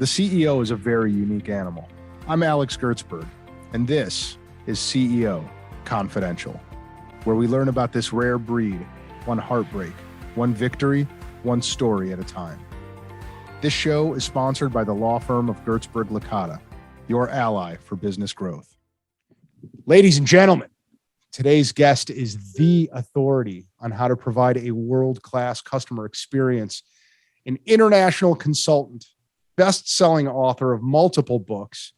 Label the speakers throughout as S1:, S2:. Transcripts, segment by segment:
S1: The CEO is a very unique animal. I'm Alex Gertzberg, and this is CEO Confidential, where we learn about this rare breed, one heartbreak, one victory, one story at a time. This show is sponsored by the law firm of Gertzberg Licata, your ally for business growth. Ladies and gentlemen, today's guest is the authority on how to provide a world-class customer experience, an international consultant, best-selling author of multiple books.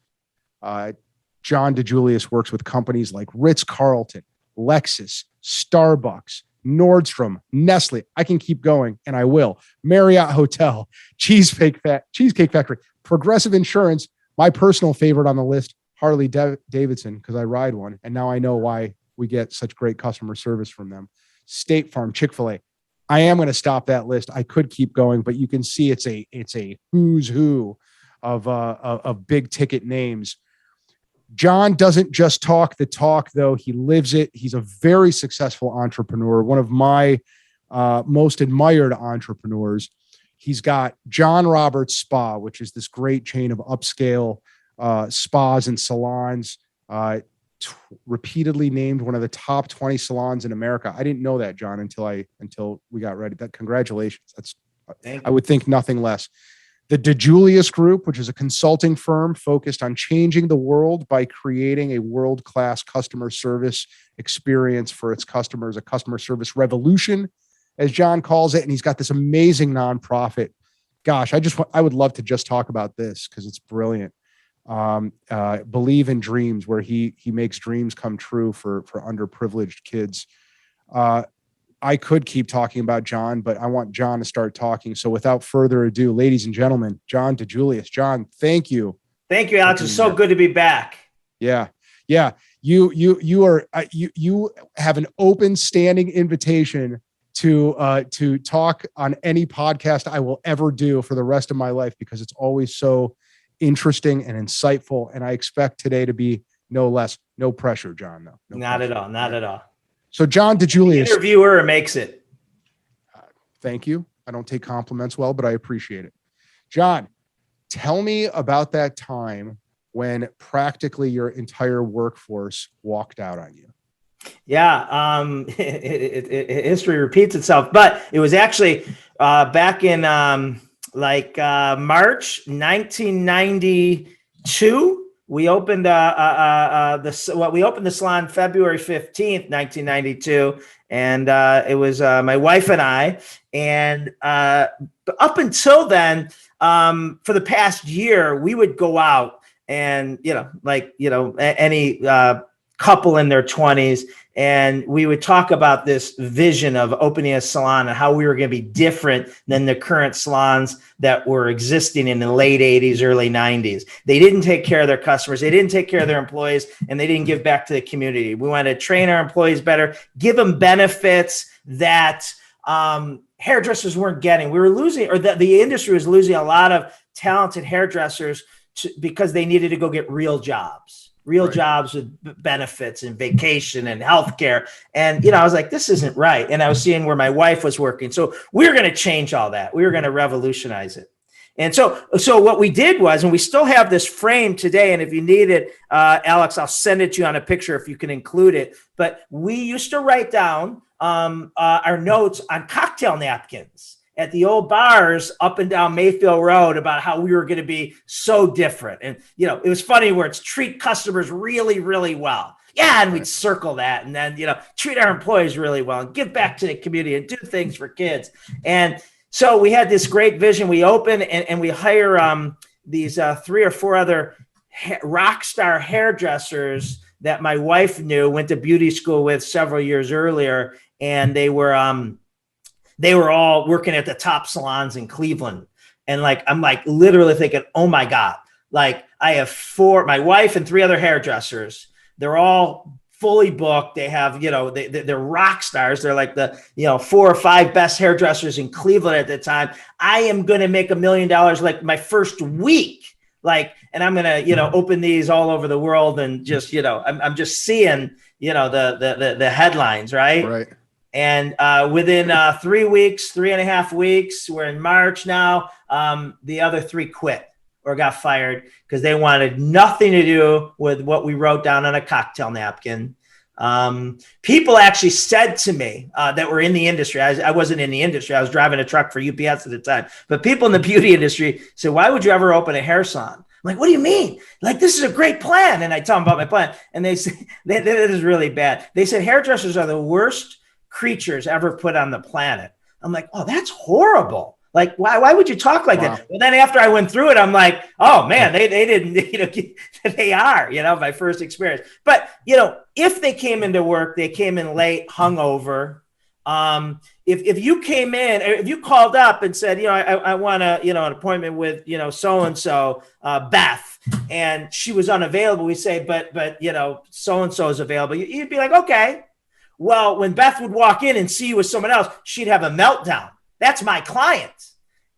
S1: John DiJulius works with companies like Ritz-Carlton, Lexus, Starbucks, Nordstrom, Nestle. I can keep going, and I will. Marriott Hotel, Cheesecake Factory, Progressive Insurance, my personal favorite on the list, Harley Davidson, because I ride one, and now I know why we get such great customer service from them. State Farm, Chick-fil-A. I am going to stop that list. I could keep going, but you can see it's a who's who of big ticket names. John doesn't just talk the talk, though. He lives it. He's a very successful entrepreneur, one of my most admired entrepreneurs. He's got John Roberts Spa, which is this great chain of upscale spas and salons, repeatedly named one of the top 20 salons in America. I didn't know that, John, until we got ready. Congratulations. I would think nothing less. The DiJulius Group, which is a consulting firm focused on changing the world by creating a world-class customer service experience for its customers, a customer service revolution, as John calls it. And he's got this amazing nonprofit. Gosh, I would love to just talk about this because it's brilliant. Believe in Dreams, where he makes dreams come true for underprivileged kids. I could keep talking about John, but I want John to start talking. So without further ado, ladies and gentlemen, John DiJulius. John, thank you.
S2: Thank you, Alex. It's so good to be back.
S1: Yeah. You have an open standing invitation to talk on any podcast I will ever do for the rest of my life, because it's always so interesting and insightful. And I expect today to be no less. No pressure, John, though.
S2: Not at all.
S1: So John DiJulius.
S2: The interviewer makes it.
S1: Thank you. I don't take compliments well, but I appreciate it. John, tell me about that time when practically your entire workforce walked out on you.
S2: Yeah, history repeats itself, but it was actually back in March 1992. We opened the salon February 15th, 1992, and it was my wife and I. And up until then, for the past year, we would go out and any couple in their 20s, and we would talk about this vision of opening a salon and how we were going to be different than the current salons that were existing in the late 80s, early 90s. They didn't take care of their customers. They didn't take care of their employees, and they didn't give back to the community. We wanted to train our employees better, give them benefits that hairdressers weren't getting. We were losing, or the industry was losing a lot of talented hairdressers because they needed to go get real jobs. Jobs with benefits and vacation and healthcare. And, I was like, this isn't right. And I was seeing where my wife was working. So we were going to change all that. We were going to revolutionize it. And so what we did was, and we still have this frame today, and if you need it, Alex, I'll send it to you on a picture if you can include it. But we used to write down our notes on cocktail napkins at the old bars up and down Mayfield Road about how we were going to be so different. And, it was funny where it's treat customers really, really well. Yeah. And we'd circle that, and then, treat our employees really well and give back to the community and do things for kids. And so we had this great vision. We open and we hire these 3 or 4 other rock star hairdressers that my wife knew, went to beauty school with several years earlier. And they were all working at the top salons in Cleveland. And I'm literally thinking, oh my God, I have 4, my wife and 3 other hairdressers. They're all fully booked. They have, they're rock stars. They're like the, 4 or 5 best hairdressers in Cleveland at the time. I am going to make $1 million my first week. And I'm going to, open these all over the world, and just, I'm just seeing, the headlines, right?
S1: Right.
S2: And within 3 weeks, 3.5 weeks, we're in March now, the other 3 quit. or got fired because they wanted nothing to do with what we wrote down on a cocktail napkin. People actually said to me that were in the industry. I wasn't in the industry. I was driving a truck for UPS at the time. But people in the beauty industry said, why would you ever open a hair salon? I'm like, what do you mean? Like, this is a great plan. And I tell them about my plan. And they say, that is really bad. They said, hairdressers are the worst creatures ever put on the planet. I'm like, oh, that's horrible. Like, why would you talk like that? Well, then after I went through it, I'm like, oh man, they didn't, they are, my first experience. But, if they came into work, they came in late, hungover. If you came in, if you called up and said, I want an appointment with, so-and-so, Beth, and she was unavailable, we say, but so-and-so is available. You'd be like, okay. Well, when Beth would walk in and see you with someone else, she'd have a meltdown. That's my client.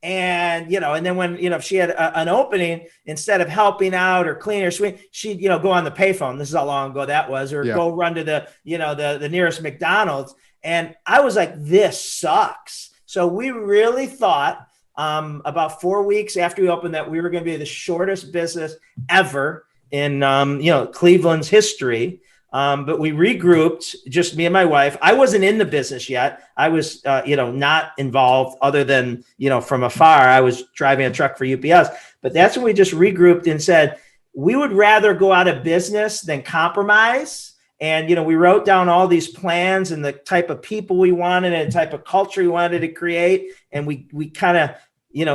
S2: And, and then when, if she had an opening, instead of helping out or cleaning her suite, she'd, go on the payphone. This is how long ago that was, or go run to the, the nearest McDonald's. And I was like, this sucks. So we really thought about 4 weeks after we opened that we were going to be the shortest business ever in, Cleveland's history. But we regrouped, just me and my wife. I wasn't in the business yet. I was, not involved other than, from afar. I was driving a truck for UPS. But that's when we just regrouped and said, we would rather go out of business than compromise. And, we wrote down all these plans and the type of people we wanted and the type of culture we wanted to create. And we kind of,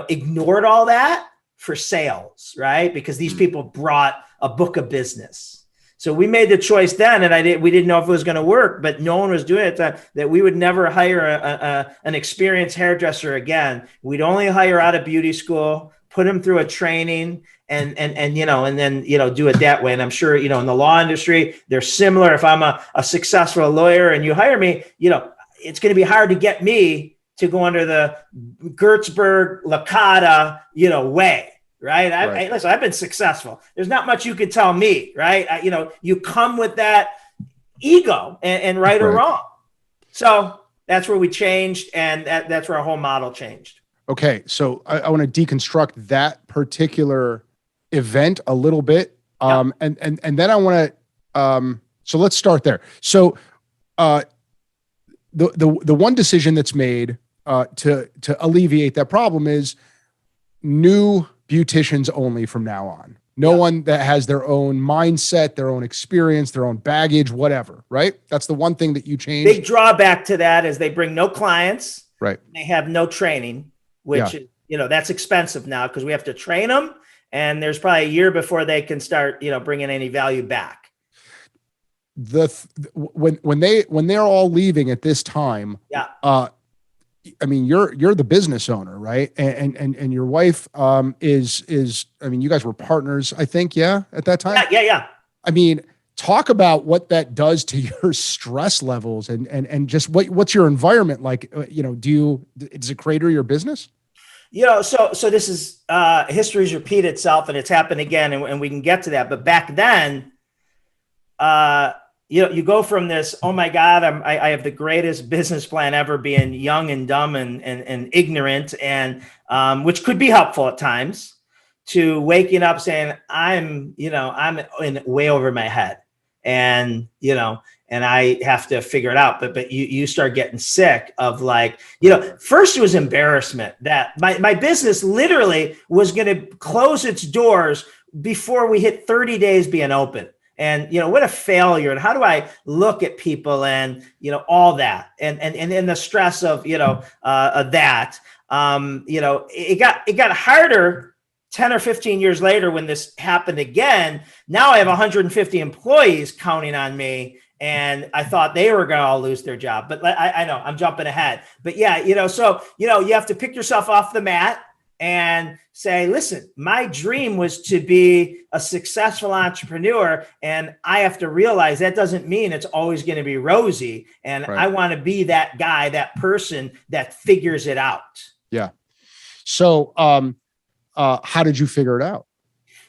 S2: ignored all that for sales, right? Because these people brought a book of business. So we made the choice then, and we didn't know if it was going to work, but no one was doing it, that we would never hire an experienced hairdresser again. We'd only hire out of beauty school, put them through a training, and then do it that way. And I'm sure, in the law industry, they're similar. If I'm a successful lawyer and you hire me, it's going to be hard to get me to go under the Gertzberg, Licata, way. Right. Listen, I've been successful. There's not much you could tell me, right? You come with that ego and right or wrong. So that's where we changed. And that's where our whole model changed.
S1: Okay. So I want to deconstruct that particular event a little bit. And then I want to, so let's start there. So the one decision that's made to alleviate that problem is new beauticians only from now on. No one that has their own mindset, their own experience, their own baggage, whatever, right? That's the one thing that you changed.
S2: Big drawback to that is they bring no clients.
S1: Right.
S2: They have no training, which is, that's expensive now because we have to train them. And there's probably a year before they can start, bringing any value back.
S1: When they're all leaving at this time, I mean, you're the business owner, right? And your wife is I mean, you guys were partners, I think, at that time.
S2: Yeah.
S1: I mean, talk about what that does to your stress levels and just what's your environment like? Does it crater your business?
S2: So this is history's repeat itself, and it's happened again, and we can get to that. But back then, you go from this, oh my God, I have the greatest business plan ever, being young and dumb and ignorant, and which could be helpful at times, to waking up saying, I'm in way over my head, and I have to figure it out. But you start getting sick of first it was embarrassment that my business literally was going to close its doors before we hit 30 days being open. And, what a failure. And how do I look at people and, all that and the stress of, that, it got harder 10 or 15 years later when this happened again. Now I have 150 employees counting on me. And I thought they were going to all lose their job. But I know I'm jumping ahead. But so you have to pick yourself off the mat and say, listen, my dream was to be a successful entrepreneur. And I have to realize that doesn't mean it's always going to be rosy. And I want to be that guy, that person that figures it out.
S1: Yeah. So how did you figure it out?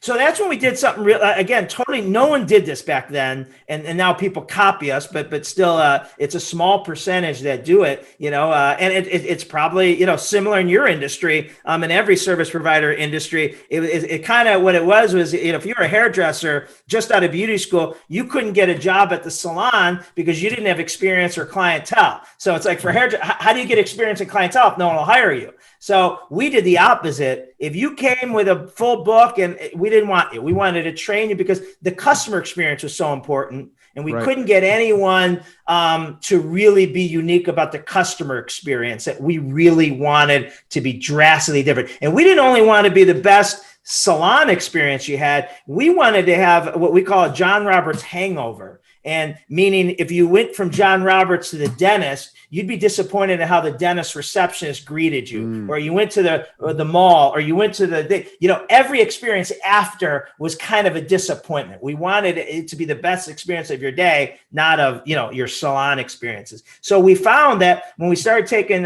S2: So that's when we did something real. Again, totally, no one did this back then, and now people copy us, but still, it's a small percentage that do it. And it's probably similar in your industry, in every service provider industry. It kind of what it was if you were a hairdresser just out of beauty school, you couldn't get a job at the salon because you didn't have experience or clientele. So it's like for how do you get experience and clientele if no one will hire you? So we did the opposite. If you came with a full book, and we didn't want you, we wanted to train you because the customer experience was so important. And we couldn't get anyone to really be unique about the customer experience that we really wanted to be drastically different. And we didn't only want to be the best salon experience you had. We wanted to have what we call a John Roberts hangover. And meaning if you went from John Roberts to the dentist, you'd be disappointed at how the dentist receptionist greeted you, or you went to the mall, or you went to every experience after was kind of a disappointment. We wanted it to be the best experience of your day, not of, your salon experiences. So we found that when we started taking,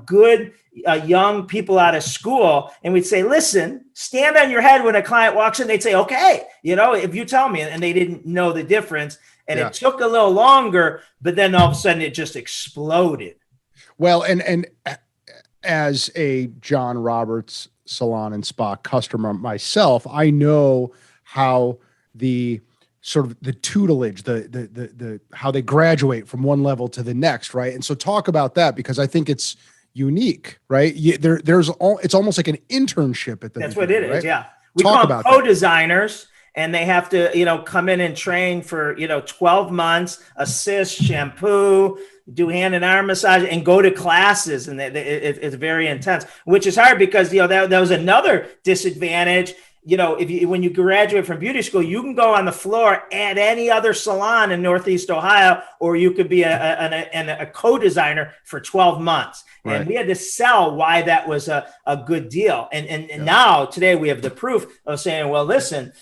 S2: good young people out of school, and we'd say, listen, stand on your head when a client walks in, they'd say, okay, if you tell me, and they didn't know the difference. And it took a little longer, but then all of a sudden it just exploded.
S1: Well, and as a John Roberts salon and spa customer myself, I know how the sort of the tutelage, the how they graduate from one level to the next, right? And so talk about that, because I think it's unique, right? It's almost like an internship at the
S2: That's
S1: beginning,
S2: what it is,
S1: right?
S2: yeah. We call them co-designers. And they have to, come in and train for, 12 months, assist, shampoo, do hand and arm massage, and go to classes. And it's very intense, which is hard because, that was another disadvantage. When you graduate from beauty school, you can go on the floor at any other salon in Northeast Ohio, or you could be a co-designer for 12 months. Right. And we had to sell why that was a good deal. And now today we have the proof of saying, well, listen,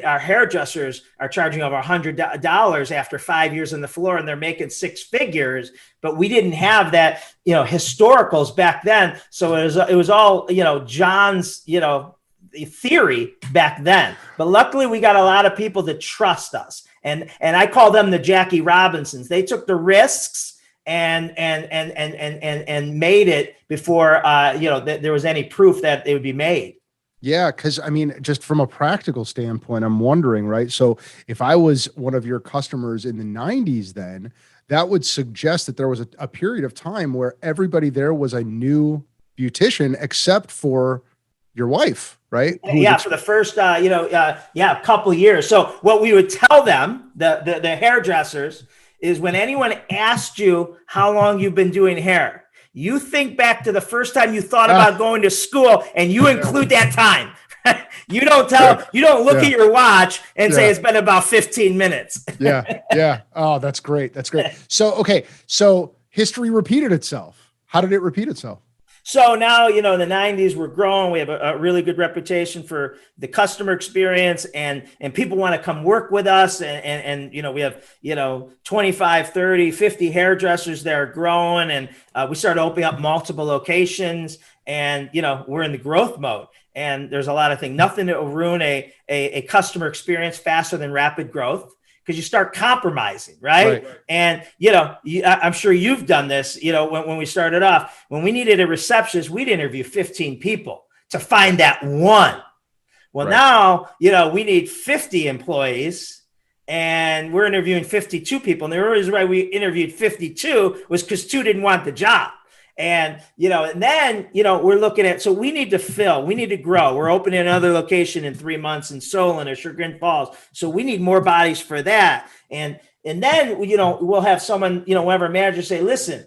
S2: our hairdressers are charging over $100 after 5 years on the floor, and they're making six figures. But we didn't have that, historicals back then. So it was all, John's, theory back then. But luckily we got a lot of people that trust us, and I call them the Jackie Robinsons. They took the risks and made it before there was any proof that it would be made.
S1: Yeah, because just from a practical standpoint, I'm wondering, right? So if I was one of your customers in the 90s, then that would suggest that there was a period of time where everybody there was a new beautician except for your wife, right?
S2: For the first, couple of years. So what we would tell them, the hairdressers, is when anyone asked you how long you've been doing hair, you think back to the first time you thought about going to school, and you include that time. You don't look at your watch and say it's been about 15 minutes. Yeah. Oh, that's great. So, okay. So history repeated itself. How did it repeat itself? So now, in the 90s, we're growing. We have a really good reputation for the customer experience, and people want to come work with us. And we have, 25, 30, 50 hairdressers that are growing. And we started opening up multiple locations, and, we're in the growth mode. And there's a lot of things, nothing that will ruin a customer experience faster than rapid growth. Because you start compromising, right? And, I'm sure you've done this, when we started off, when we needed a receptionist, we'd interview 15 people to find that one. Well, now, we need 50 employees, and we're interviewing 52 people. And the reason why we interviewed 52 was because 2 didn't want the job. And, and then, we're looking at, so we need to fill, we need to grow. We're opening another location in 3 months in Solon or Chagrin Falls. So we need more bodies for that. And then, we'll have someone, one of our managers say, listen,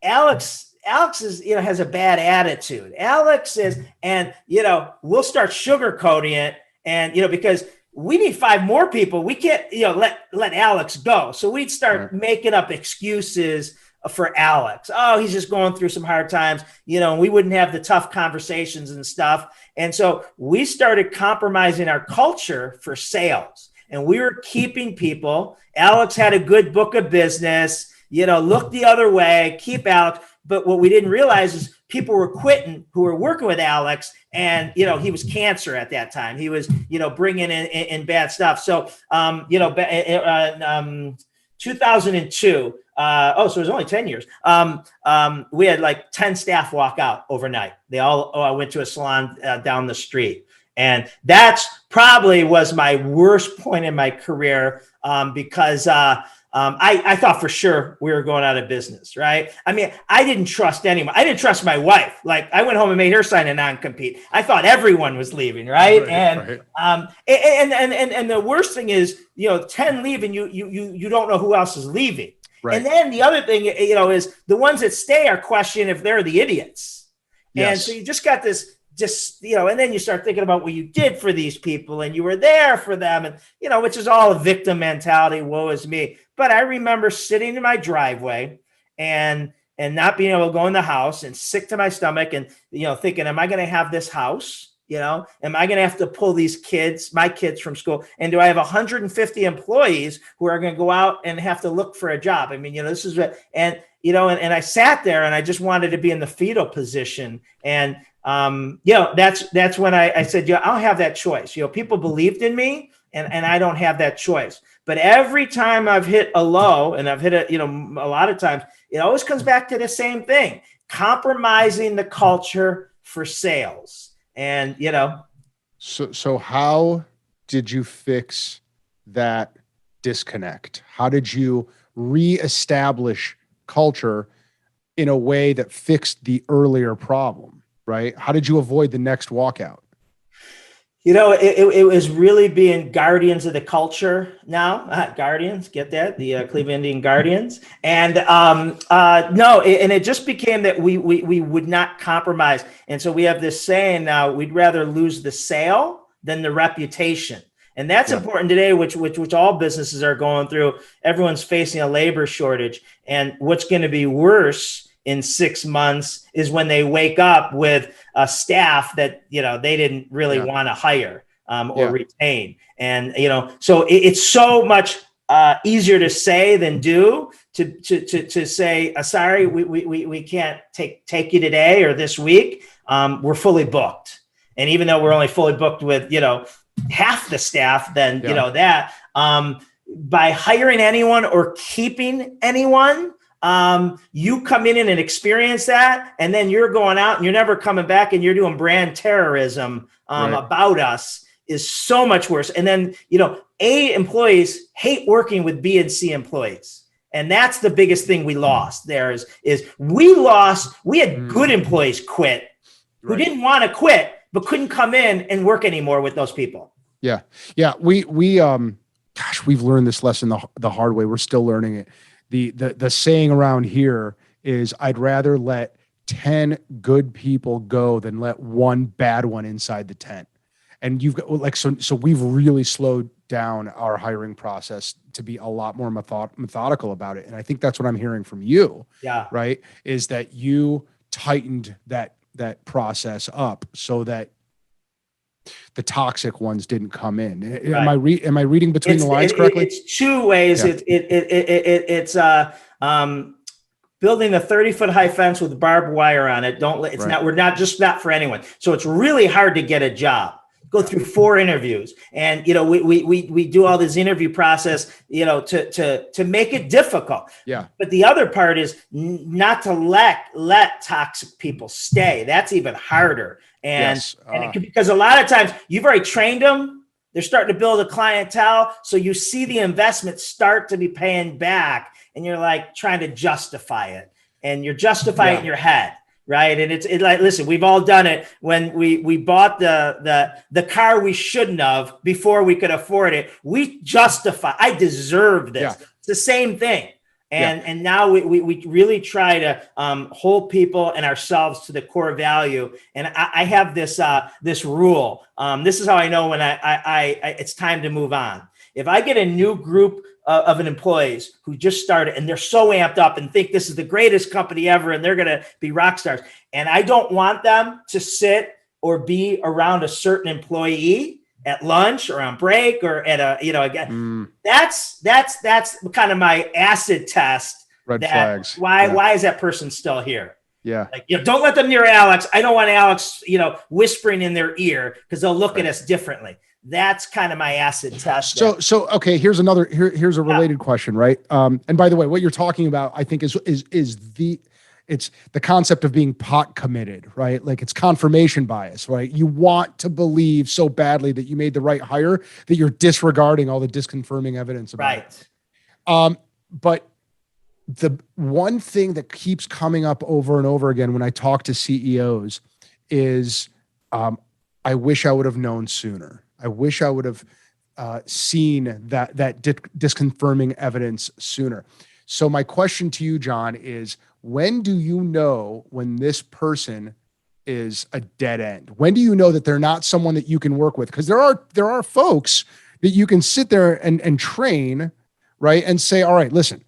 S2: Alex is, has a bad attitude. Alex is, and, we'll start sugarcoating it. And, because we need 5 more people. We can't, let Alex go. So we'd start making up excuses for Alex. Oh, he's just going through some hard times, and we wouldn't have the tough conversations and stuff. And so we started compromising our culture for sales, and we were keeping people. Alex had a good book of business, look the other way, keep Alex. But what we didn't realize is people were quitting who were working with Alex, and he was cancer at that time. He was bringing in bad stuff. So 2002. So it was only 10 years. We had like 10 staff walk out overnight. They all went to a salon down the street. And that's probably was my worst point in my career, because I thought for sure we were going out of business, right? I mean, I didn't trust anyone. I didn't trust my wife. Like, I went home and made her sign a non-compete. I thought everyone was leaving, right? And the worst thing is, 10 leaving, you don't know who else is leaving. Right. And then the other thing, is the ones that stay are questioning if they're the idiots. Yes. And so you just got this. And then you start thinking about what you did for these people, and you were there for them, and, which is all a victim mentality. Woe is me. But I remember sitting in my driveway and not being able to go in the house, and sick to my stomach, and, thinking, am I going to have this house? Am I going to have to pull my kids from school? And do I have 150 employees who are going to go out and have to look for a job? I mean, this is what, and I sat there and I just wanted to be in the fetal position. And, that's when I said, I don't have that choice. People believed in me, and I don't have that choice. But every time I've hit a low, and I've hit a lot of times, it always comes back to the same thing: compromising the culture for sales. And,
S1: So how did you fix that disconnect? How did you reestablish culture in a way that fixed the earlier problem, right? How did you avoid the next walkout?
S2: It was really being guardians of the culture now. Guardians, get that? The Cleveland Indian Guardians. And and it just became that we would not compromise. And so we have this saying now: we'd rather lose the sale than the reputation. And that's important today, which all businesses are going through. Everyone's facing a labor shortage. And what's going to be worse in 6 months is when they wake up with a staff that, they didn't really want to hire or retain. And, so it's so much easier to say than do, to say, sorry, we can't take you today or this week. We're fully booked. And even though we're only fully booked with, half the staff, then, by hiring anyone or keeping anyone, you come in and experience that, and then you're going out and you're never coming back, and you're doing brand terrorism about us, is so much worse. And then, A employees hate working with B and C employees. And that's the biggest thing we lost there is we had good employees quit who didn't want to quit, but couldn't come in and work anymore with those people. Yeah.
S1: Yeah. We've learned this lesson the hard way. We're still learning it. The saying around here is, I'd rather let 10 good people go than let one bad one inside the tent. And you've got so we've really slowed down our hiring process to be a lot more methodical about it. And I think that's what I'm hearing from you. Yeah. Right. Is that you tightened that process up so that the toxic ones didn't come in. Am I reading between the lines correctly?
S2: It's two ways. Yeah. It's building a 30-foot high fence with barbed wire on it. We're not for anyone. So it's really hard to get a job. Go through 4 interviews, and we do all this interview process, to make it difficult. Yeah. But the other part is not to let toxic people stay. That's even harder. And because a lot of times you've already trained them, they're starting to build a clientele, so you see the investment start to be paying back, and you're like trying to justify it, and you're justifying it in your head. Right. And it's like, listen, we've all done it when we bought the car we shouldn't have before we could afford it. We justify, I deserve this. Yeah. It's the same thing. And now we really try to hold people and ourselves to the core value. And I have this rule. This is how I know when I it's time to move on. If I get a new group of an employees who just started and they're so amped up and think this is the greatest company ever and they're going to be rock stars, and I don't want them to sit or be around a certain employee at lunch or on break or at that's kind of my acid test.
S1: Red flags.
S2: Why is that person still here?
S1: Yeah.
S2: Like, don't let them near Alex. I don't want Alex, whispering in their ear because they'll look at us differently. That's kind of my acid test.
S1: So okay, here's a related question, right? And by the way, what you're talking about, I think it's the concept of being pot committed, right? Like it's confirmation bias, right? You want to believe so badly that you made the right hire that you're disregarding all the disconfirming evidence about it. But the one thing that keeps coming up over and over again when I talk to CEOs is, I wish I would have known sooner. I wish I would have seen that disconfirming evidence sooner. So my question to you, John, is when do you know when this person is a dead end? When do you know that they're not someone that you can work with? Because there are folks that you can sit there and train, right? And say, all right, listen,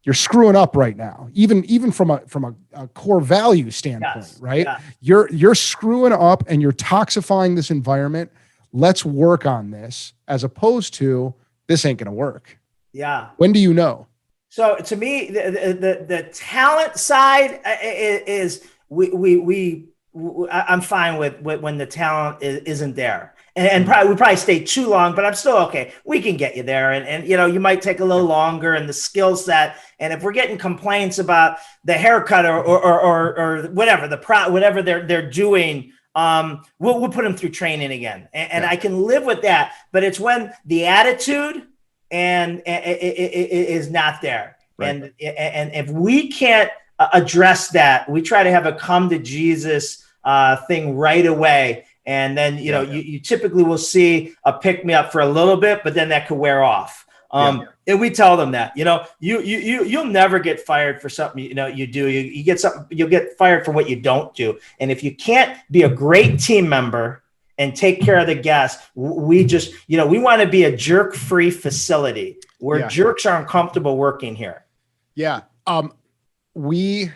S1: you're screwing up right now, even from a core value standpoint, yes, right? Yeah. You're screwing up and you're toxifying this environment. Let's work on this, as opposed to this ain't going to work.
S2: Yeah.
S1: When do you know?
S2: So to me, the talent side is I'm fine with when the talent isn't there. And we probably stay too long, but I'm still okay. We can get you there. And you might take a little longer and the skill set. And if we're getting complaints about the haircut or whatever, whatever they're doing, we'll put them through training again. And I can live with that. But it's when the attitude and it is not there. Right. And if we can't address that, we try to have a come to Jesus thing right away. And then, you typically will see a pick me up for a little bit, but then that could wear off. And we tell them that, you'll never get fired for something, you do, you get something, you'll get fired for what you don't do. And if you can't be a great team member and take care of the guests, we just, we want to be a jerk-free facility where jerks are uncomfortable working here.
S1: Yeah. We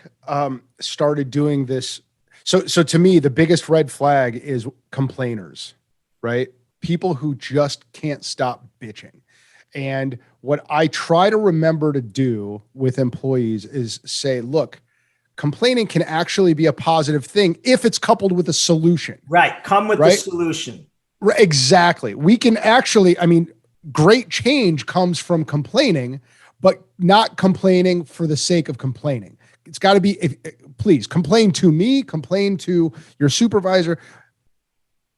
S1: started doing this. So to me, the biggest red flag is complainers, right? People who just can't stop bitching. And what I try to remember to do with employees is say, look, complaining can actually be a positive thing if it's coupled with a solution.
S2: Right. Come with the solution.
S1: Right. Exactly. We can actually, great change comes from complaining, but not complaining for the sake of complaining. It's got to be, please complain to me, complain to your supervisor.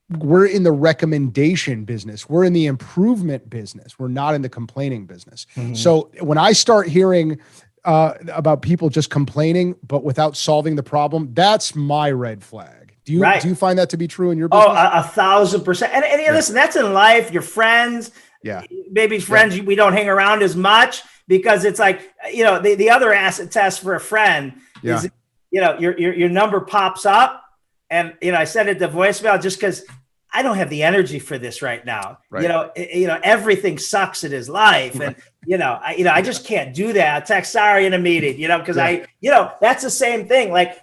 S1: We're in the recommendation business. We're in the improvement business. We're not in the complaining business. Mm-hmm. So when I start hearing about people just complaining, but without solving the problem, that's my red flag. Do you find that to be true in your business?
S2: Oh, 1,000%. And listen, that's in life, your friends, maybe friends, we don't hang around as much because it's like, the other acid test for a friend is, your number pops up and, I send it to voicemail just because I don't have the energy for this right now. Right. Everything sucks in his life. And, I just can't do that. I text sorry in a meeting, because that's the same thing. Like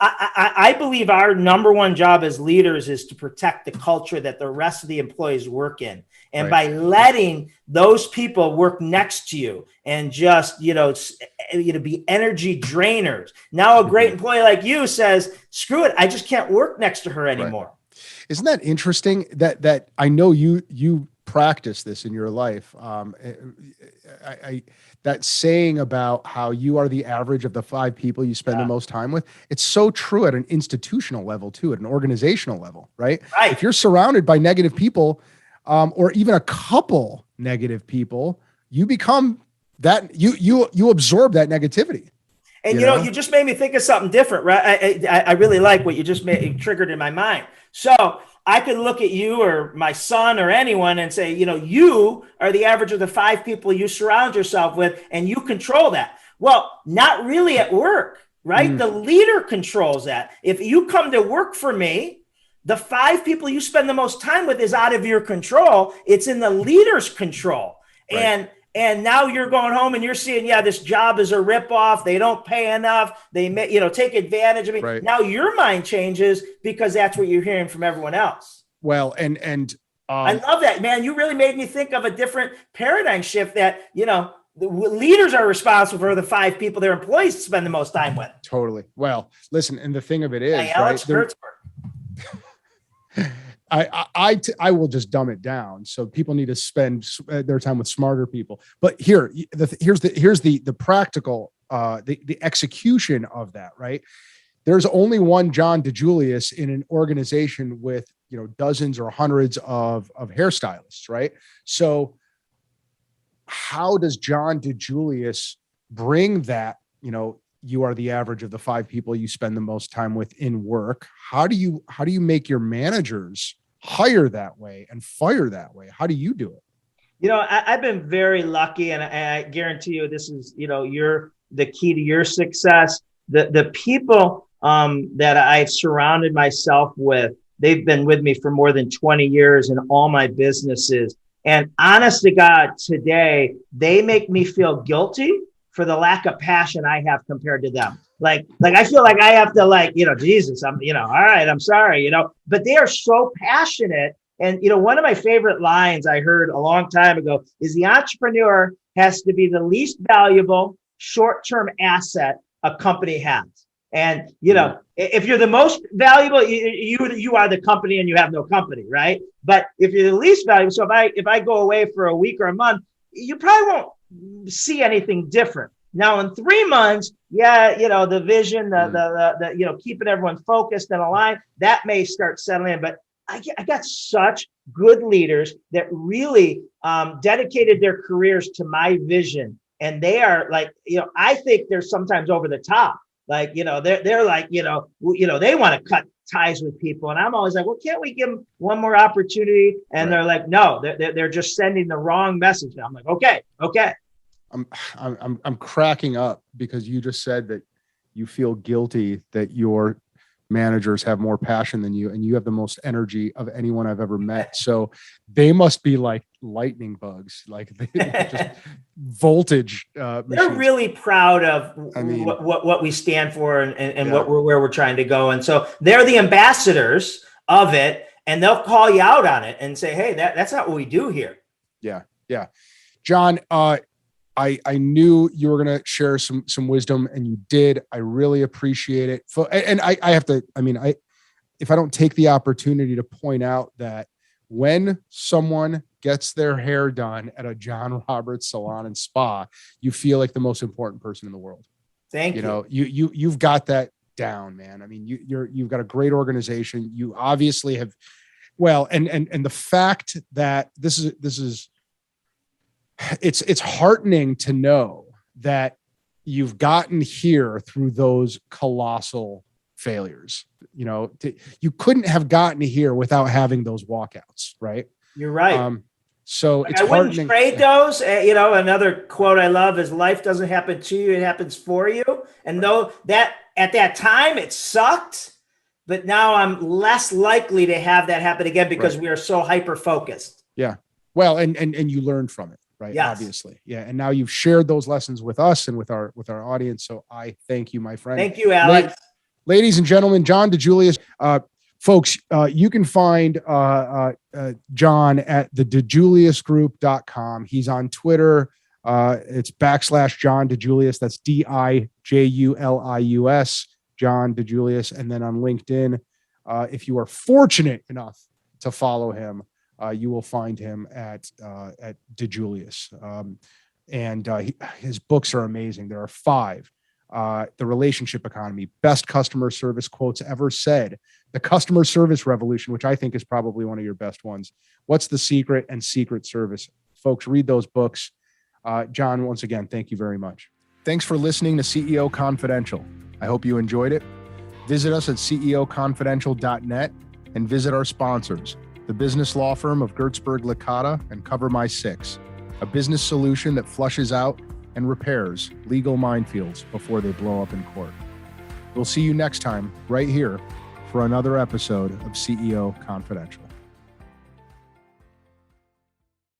S2: I believe our number one job as leaders is to protect the culture that the rest of the employees work in. And by letting those people work next to you and just, be energy drainers. Now a great employee like you says, screw it. I just can't work next to her anymore. Right.
S1: Isn't that interesting that I know you practice this in your life? That saying about how you are the average of the 5 people you spend the most time with. It's so true at an institutional level too, at an organizational level, right? If you're surrounded by negative people, or even a couple negative people, you become that you absorb that negativity.
S2: And you just made me think of something different, right? I really like what you just triggered in my mind. So I could look at you or my son or anyone and say, you are the average of the 5 people you surround yourself with, and you control that. Well, not really at work, right? The leader controls that. If you come to work for me, the 5 people you spend the most time with is out of your control. It's in the leader's control. Right. And now you're going home and you're seeing, this job is a ripoff. They don't pay enough. They may, take advantage of me. Right. Now your mind changes because that's what you're hearing from everyone else.
S1: Well, and
S2: I love that, man. You really made me think of a different paradigm shift that, the leaders are responsible for the 5 people their employees spend the most time with.
S1: Totally. Well, listen, and the thing of it is,
S2: Hey, Alex Kurtzberg.
S1: I will just dumb it down. So people need to spend their time with smarter people. But here's the practical, the execution of that, right? There's only one John DiJulius in an organization with, dozens or hundreds of hairstylists, right? So how does John DiJulius bring that, you are the average of the 5 people you spend the most time with in work? How do you make your managers hire that way and fire that way? How do you do it?
S2: I've been very lucky, and I guarantee you this is, you're the key to your success. The people that I've surrounded myself with, they've been with me for more than 20 years in all my businesses. And honest to God, today, they make me feel guilty for the lack of passion I have compared to them. Like I feel like I have to Jesus, I'm, all right, I'm sorry, but they are so passionate. And, one of my favorite lines I heard a long time ago is the entrepreneur has to be the least valuable short-term asset a company has. And, if you're the most valuable, you are the company and you have no company, right? But if you're the least valuable, so if I go away for a week or a month, you probably won't see anything different. Now in 3 months, the vision, the keeping everyone focused and aligned, that may start settling in. But I got such good leaders that really dedicated their careers to my vision. And they are I think they're sometimes over the top. They're like, they want to cut ties with people. And I'm always like, well, can't we give them one more opportunity? And They're like, no, they're just sending the wrong message. And I'm like, okay.
S1: I'm cracking up because you just said that you feel guilty that your managers have more passion than you, and you have the most energy of anyone I've ever met. So they must be like lightning bugs, like just voltage. They're
S2: really proud of what we stand for and where we're trying to go. And so they're the ambassadors of it, and they'll call you out on it and say, hey, that's not what we do here. Yeah.
S1: John, I knew you were going to share some wisdom, and you did. I really appreciate it. And I have to, if I don't take the opportunity to point out that when someone gets their hair done at a John Roberts salon and spa, you feel like the most important person in the world.
S2: Thank you.
S1: You've got that down, man. You've got a great organization. You obviously have, and the fact that this is, it's heartening to know that you've gotten here through those colossal failures. You couldn't have gotten here without having those walkouts, right?
S2: You're right.
S1: So it's
S2: I wouldn't trade those. Another quote I love is life doesn't happen to you, it happens for you. And though that at that time it sucked, but now I'm less likely to have that happen again because we are so hyper focused.
S1: Yeah. Well, and you learned from it. Right. Yes. Obviously. Yeah. And now you've shared those lessons with us and with our audience. So I thank you, my friend.
S2: Thank you, Alex.
S1: Ladies and gentlemen, John DiJulius, folks, you can find John at the DiJuliusGroup.com. He's on Twitter. It's /John DiJulius. That's DiJulius, John DiJulius. And then on LinkedIn, if you are fortunate enough to follow him, you will find him at DiJulius. His books are amazing. There are 5. The Relationship Economy, Best Customer Service Quotes Ever Said, The Customer Service Revolution, which I think is probably one of your best ones, What's the Secret, and Secret Service. Folks, read those books. John, once again, thank you very much. Thanks for listening to CEO Confidential. I hope you enjoyed it. Visit us at ceoconfidential.net and visit our sponsors, the business law firm of Gertzberg Licata and Cover My Six, a business solution that flushes out and repairs legal minefields before they blow up in court. We'll see you next time right here for another episode of CEO Confidential.